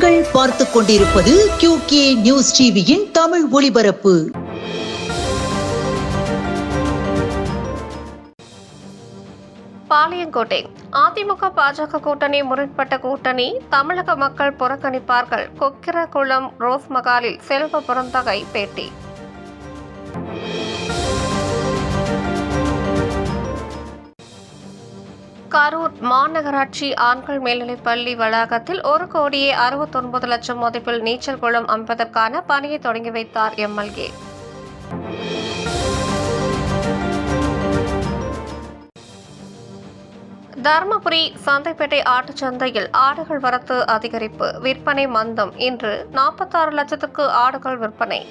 நீங்கள் பார்த்துக் கொண்டிருப்பது QK நியூஸ் டிவியின் தமிழ் ஒளிபரப்பு. பாளையங்கோட்டை அதிமுக பாஜக கூட்டணி முரண்பட்ட கூட்டணி, தமிழக மக்கள் புறக்கணிப்பார்கள். கொக்கிரகுளம் ரோஸ் மகாலில் செல்வ புறந்தகை பேட்டி. கரூர் மாநகராட்சி ஆண்கள் மேல்நிலைப்பள்ளி வளாகத்தில் 1,69,00,000 மதிப்பில் நீச்சல் குளம் அமைப்பதற்கான பணியை தொடங்கி வைத்தார் MLA. தருமபுரி சந்தைப்பேட்டை ஆட்டுச்சந்தையில் ஆடுகள் வரத்து அதிகரிப்பு, விற்பனை மந்தம். இன்று 46 லட்சத்துக்கு ஆடுகள் விற்பனை.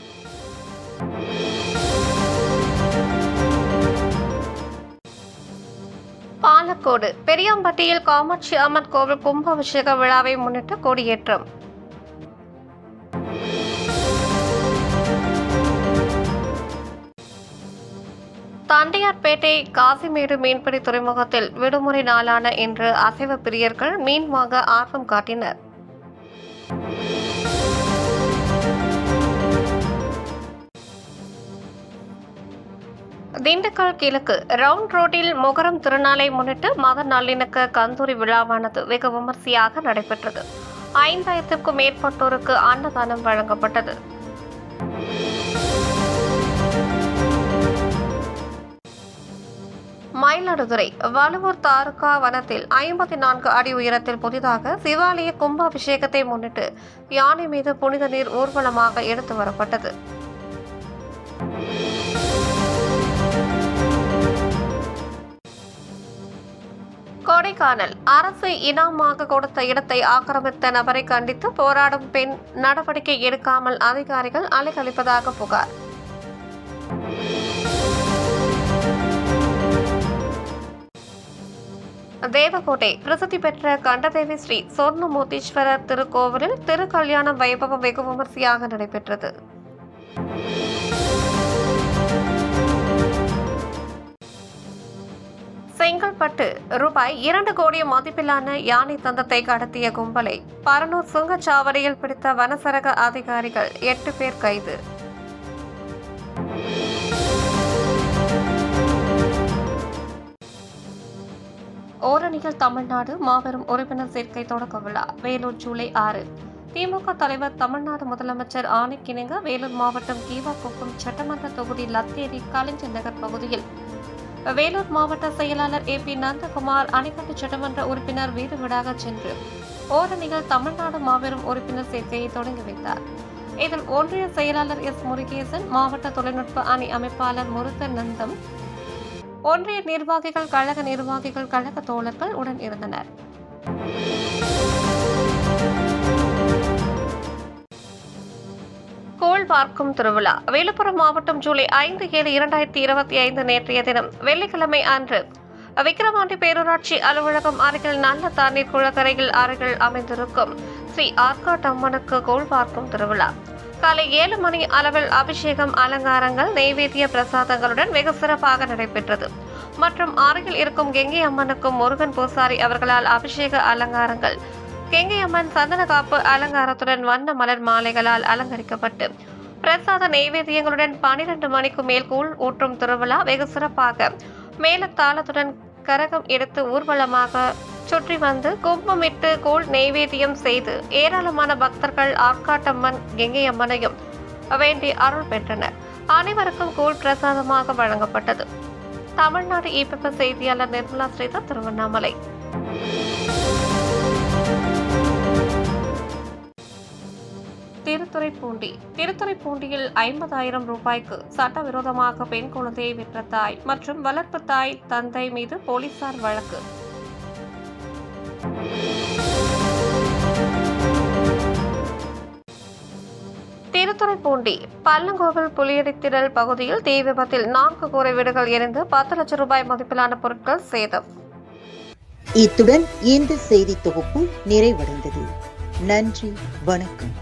பாலக்கோடு பெரியாம்பட்டியில் காமாட்சி அம்மன் கோவில் கும்பாபிஷேக விழாவை முன்னிட்டு கொடியேற்றம். தண்டையார்பேட்டை காசிமேடு மீன்பிடி துறைமுகத்தில் விடுமுறை நாளான இன்று அசைவ பிரியர்கள் மீன் வாங்க ஆர்வம் காட்டினர். திண்டுக்கல் கிழக்கு ரவுண்ட் ரோட்டில் மொகரம் திருநாளை முன்னிட்டு மத நல்லிணக்க கந்தூரி விழாவானது வெகு விமர்சையாக நடைபெற்றது. 5000க்கும் மேற்பட்டோருக்கு அன்னதானம் வழங்கப்பட்டது. மயிலாடுதுறை வலுவூர் தாலுகா வனத்தில் 54 அடி உயரத்தில் புதிதாக சிவாலய கும்பாபிஷேகத்தை முன்னிட்டு யானை மீது புனித நீர் ஊர்வலமாக எடுத்து வரப்பட்டது. கொடைக்கானல் அரசு இனாமாக கொடுத்த இடத்தை ஆக்கிரமித்த நபரை கண்டித்து போராடும் பெண் நடவடிக்கை எடுக்காமல் அதிகாரிகள் அலைக்கழிப்பதாக புகார். தேவகோட்டை பிரசித்தி பெற்ற கண்டதேவி ஸ்ரீ சொர்ணமூர்த்தீஸ்வரர் திருக்கோவிலில் திருக்கல்யாணம் வைபவம் வெகு விமர்சையாக நடைபெற்றது. செங்கல்பட்டு ரூபாய் 2 கோடி மதிப்பிலான யானை தந்தத்தை கடத்திய கும்பலை பரனூர் சுங்கச்சாவடியில் பிடித்த வனசரக அதிகாரிகள் 8 பேர் கைது. ஓரணியில் தமிழ்நாடு மாபெரும் உறுப்பினர் சேர்க்கை தொடக்க விழா. வேலூர் ஜூலை 6. திமுக தலைவர் தமிழ்நாடு முதலமைச்சர் ஆணைக்கிணங்க வேலூர் மாவட்டம் கீவாக்குப்பம் சட்டமன்ற தொகுதி லத்தேரி கலைஞர் நகர் பகுதியில் வேலூர் மாவட்ட செயலாளர் AP நந்தகுமார் அணைக்கட்டு சட்டமன்ற உறுப்பினர் வீடு வீடாக சென்று ஓரணியில் தமிழ்நாடு மாபெரும் உறுப்பினர் சேர்க்கையை தொடங்கி வைத்தார். இதில் ஒன்றிய செயலாளர் S முருகேசன், மாவட்ட தொழில்நுட்ப அணி அமைப்பாளர் முருகன் நந்தம், ஒன்றிய நிர்வாகிகள், கழக நிர்வாகிகள், கழக தோழர்கள் உடன் இருந்தனர். கோள் பார்க்கும் திருவிழா. விழுப்புரம் மாவட்டம் ஜூலை 5, 7, 2025 நேற்றைய தினம் வெள்ளிக்கிழமை அன்று விக்கிரவாண்டி பேரூராட்சி அலுவலகம் அருகில் நல்ல தண்ணீர் குளக்கரையில் அருகில் அமைந்திருக்கும் ஸ்ரீ ஆர்காட்டம்மனுக்கு கோள் பார்க்கும் திருவிழா காலை 7 மணி அளவில் அபிஷேகம், அலங்காரங்கள், நெய்வேத்திய பிரசாதங்களுடன் வெகு சிறப்பாக நடைபெற்றது. மற்றும் அருகில் இருக்கும் கெங்கை அம்மனுக்கும் முருகன் பூசாரி அவர்களால் அபிஷேக அலங்காரங்கள், கெங்கை அம்மன் சந்தன காப்பு அலங்காரத்துடன் வண்ண மலர் மாலைகளால் அலங்கரிக்கப்பட்டு பிரசாத நெய்வேத்தியங்களுடன் 12 மணிக்கு மேல் கூழ் ஊற்றும் திருவிழா வெகு சிறப்பாக மேலத்தாளத்துடன் கரகம் எடுத்து ஊர்வலமாக சுற்றி வந்து கும்பமிட்டு கூழ் நெய்வேத்தியம் செய்து ஏராளமான பக்தர்கள் ஆர்காட்டம்மன், கெங்கை அம்மனையும் வேண்டி அருள் பெற்றனர். அனைவருக்கும் கூழ் பிரசாதமாக வழங்கப்பட்டது. தமிழ்நாடு EPP செய்தியாளர் நிர்மலா ஸ்ரீதர், திருவண்ணாமலை. திருத்துறைப்பூண்டியில் 50,000 ரூபாய்க்கு சட்டவிரோதமாக பெண் குழந்தையை விற்ற தாய் மற்றும் வளர்ப்பு தாய் தந்தை மீது போலீசார் வழக்கு. திருத்துறைப்பூண்டி பள்ளங்கோவில் புலியடித்திடல் பகுதியில் தீ விபத்தில் 4 கூரை வீடுகள் எரிந்து 10 லட்சம் ரூபாய் மதிப்பிலான பொருட்கள் சேதம். இத்துடன் இந்த செய்தி தொகுப்பு நிறைவடைந்தது. நன்றி, வணக்கம்.